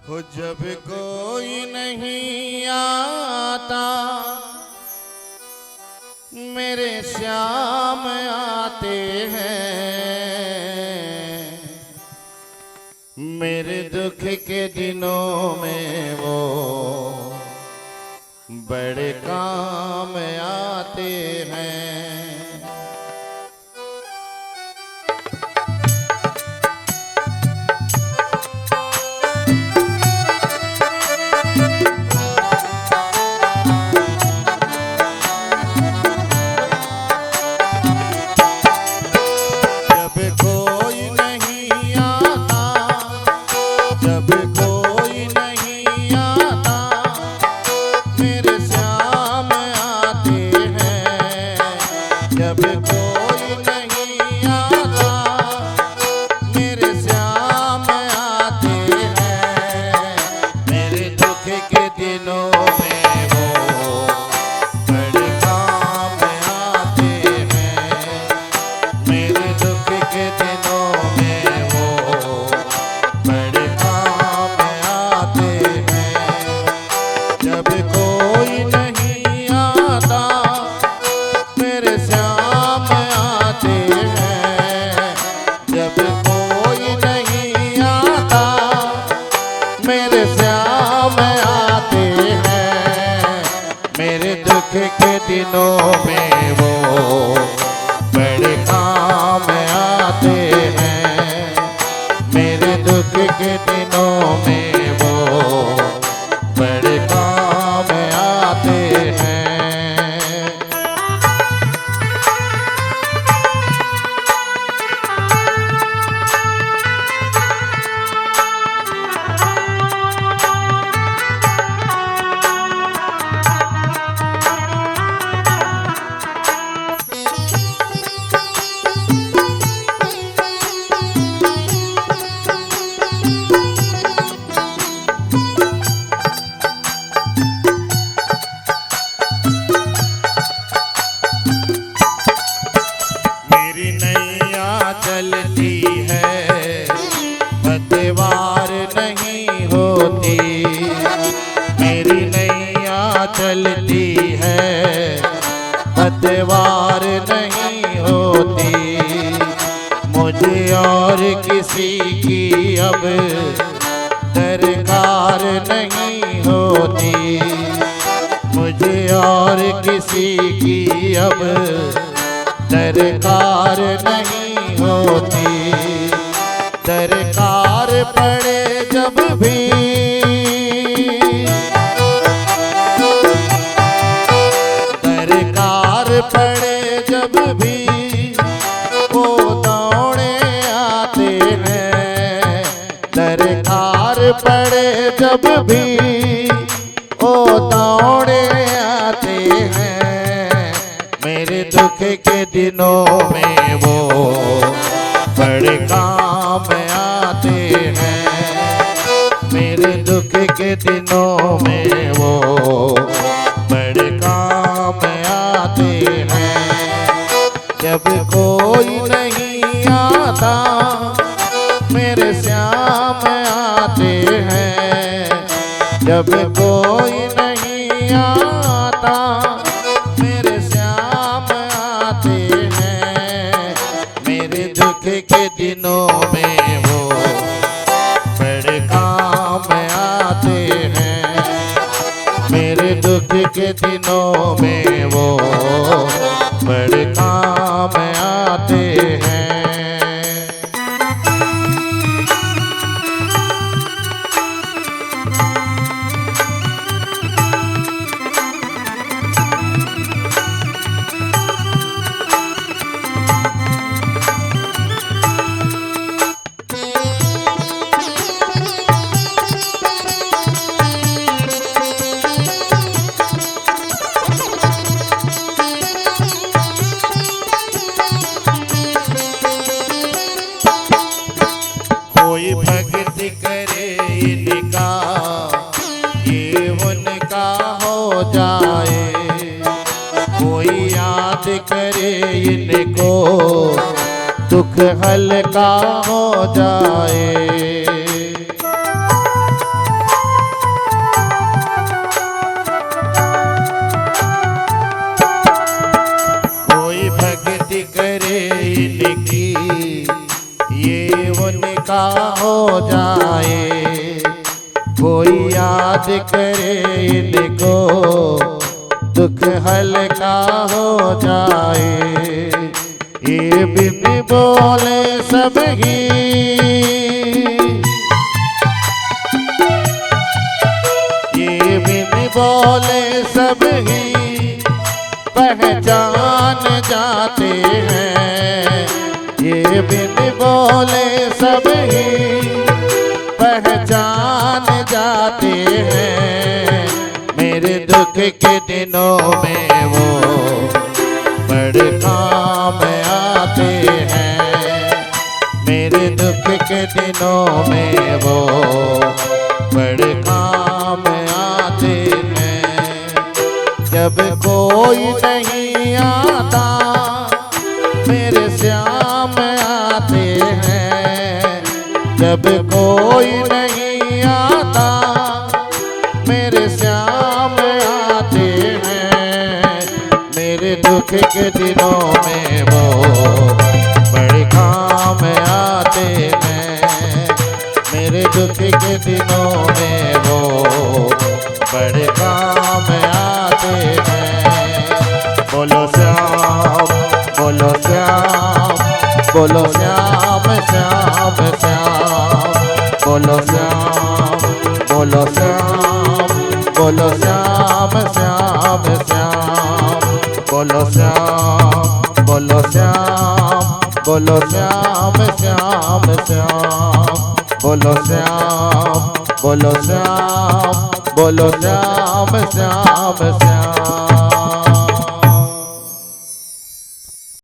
हो जब कोई नहीं आता मेरे श्याम आते हैं। मेरे दुख के दिनों में वो बड़े काम आते हैं। के दिनों में वो बड़े काम आते हैं। मेरे दुख के दिनों में वो बड़े काम आते हैं। चलती है पतवार नहीं होती, मेरी नैया चलती है पतवार नहीं होती। मुझे और किसी की अब दरकार नहीं होती, मुझे और किसी की अब दरकार नहीं होती। दरकार पड़े जब भी दरकार पड़े जब भी वो दौड़े आते हैं। दरकार पड़े जब भी वो दौड़े आते हैं। मेरे दुख के दिनों में वो बड़े काम आते हैं। मेरे दुख के दिनों में वो बड़े काम आते हैं। जब कोई नहीं आता मेरे श्याम आते हैं। जब कोई नहीं आता मेरे श्याम आते हैं। मेरे दुख के दिनों में वो बड़े काम आते हैं। मेरे दुख के दिनों में वो बड़े काम आते हैं। कोई भक्ति करे इनका ये उनका हो जाए। कोई याद करे इनको दुख हल्का हो जाए। उनका हो जाए, कोई याद करे इनको दुख हल्का हो जाए। ये बिन बोले सब ही, ये बिन बोले सब ही पहचान जाते हैं। ये बिन बोले सब ही पहचान जाते हैं। मेरे दुख के दिनों में वो बड़े काम आते हैं। मेरे दुख के दिनों में वो बड़े काम आते हैं। जब कोई नहीं आता मेरे श्याम आते हैं। जब कोई नहीं आता मेरे श्याम आते हैं। मेरे दुख के दिनों में वो बड़े काम आते हैं। मेरे दुख के दिनों में वो बड़े काम आते हैं। बोलो श्याम, बोलो श्याम, बोलो श्याम श्याम श्याम। बोलो श्याम, बोलो श्याम, बोलो श्याम श्याम श्याम। बोलो श्याम, बोलो श्याम, बोलो श्याम श्याम श्याम। बोलो श्याम, बोलो श्याम, बोलो श्याम श्याम श्याम।